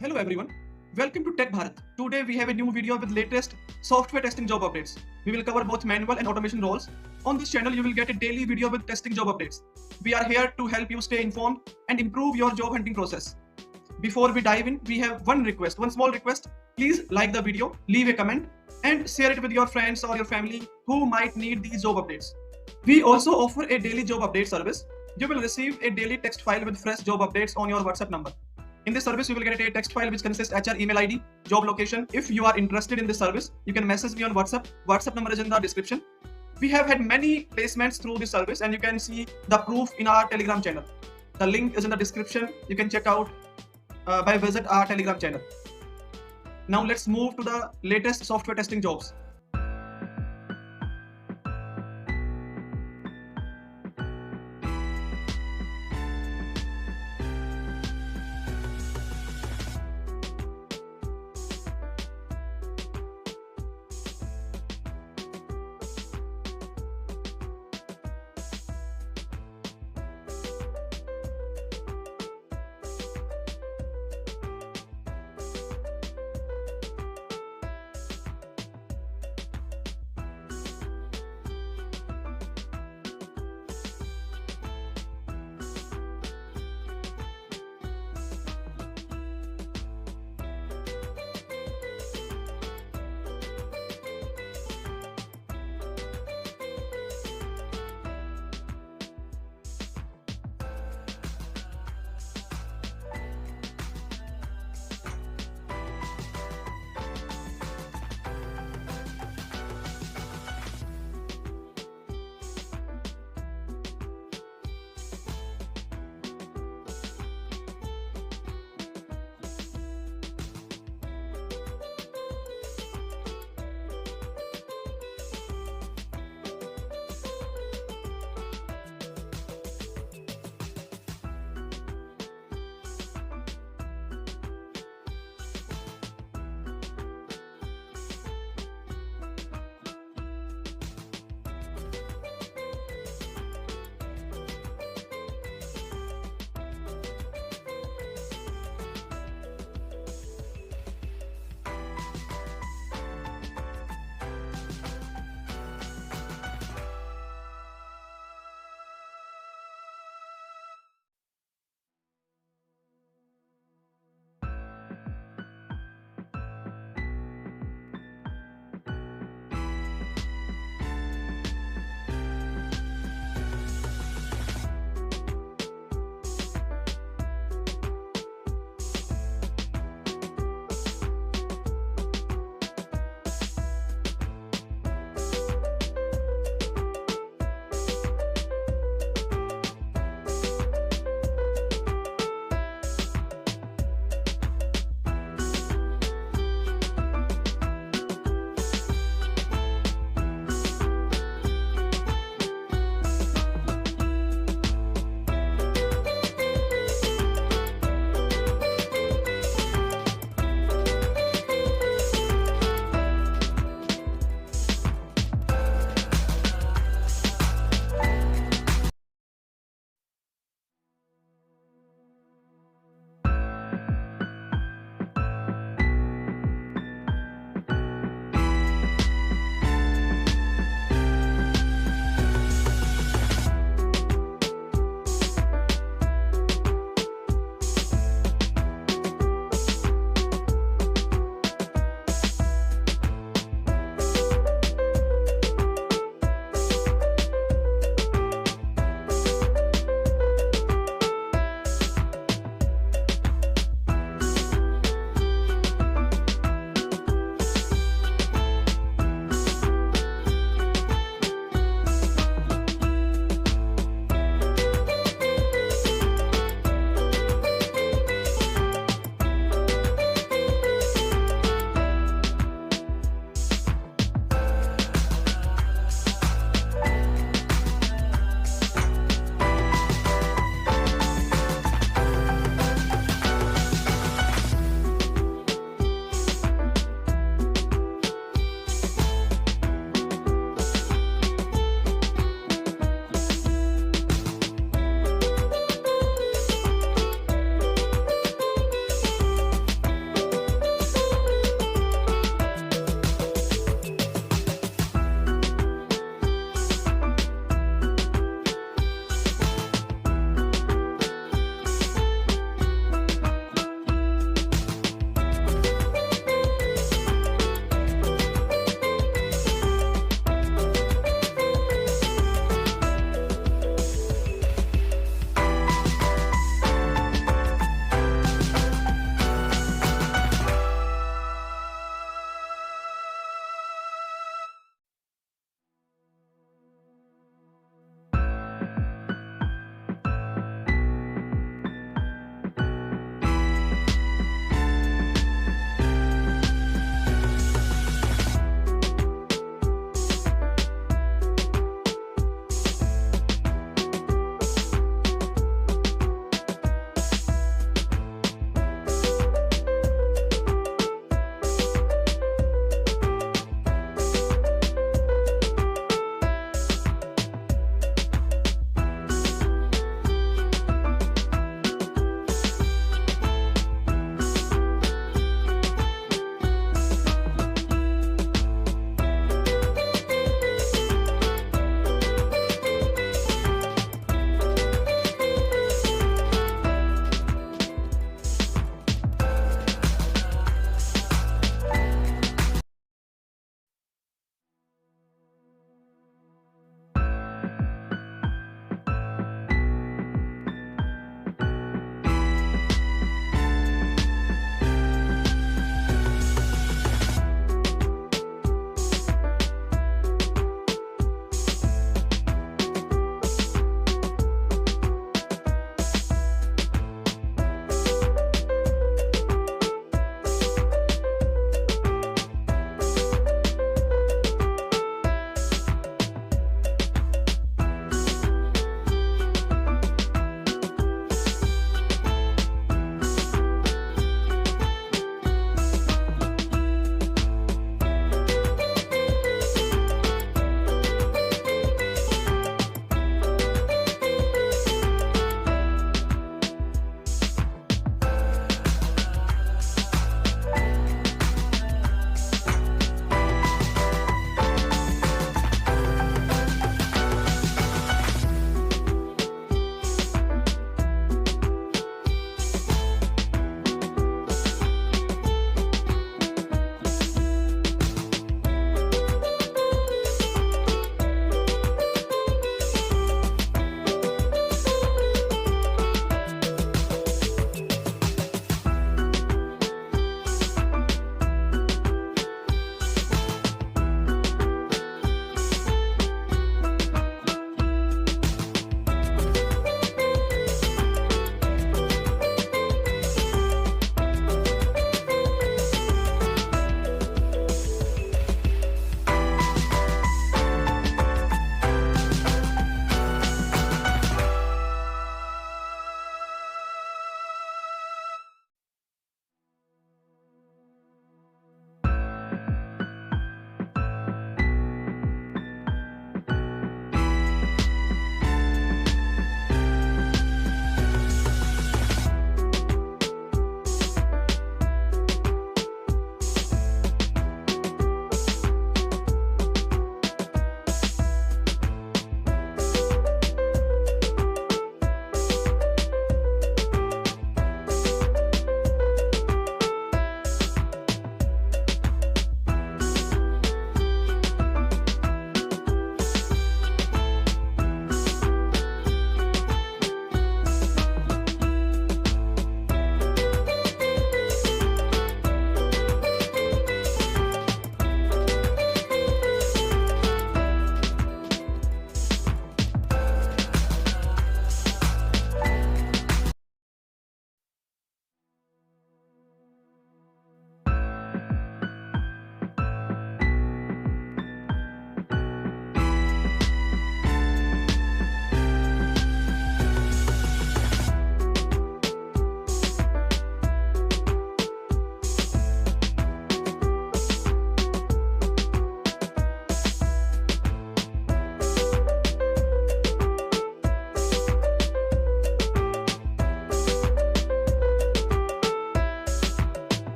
Hello everyone, welcome to Tech Bharat. Today we have a new video with latest software testing job updates. We will cover both manual and automation roles. On this channel you will get a daily video with testing job updates. We are here to help you stay informed and improve your job hunting process. Before we dive in, we have one small request. Please like the video, leave a comment and share it with your friends or your family who might need these job updates. We also offer a daily job update service. You will receive a daily text file with fresh job updates on your WhatsApp number. In this service, you will get a text file which consists HR email ID, job location. If you are interested in this service, you can message me on WhatsApp. WhatsApp number is in the description. We have had many placements through this service and you can see the proof in our Telegram channel. The link is in the description. You can check out by visit our Telegram channel. Now let's move to the latest software testing jobs.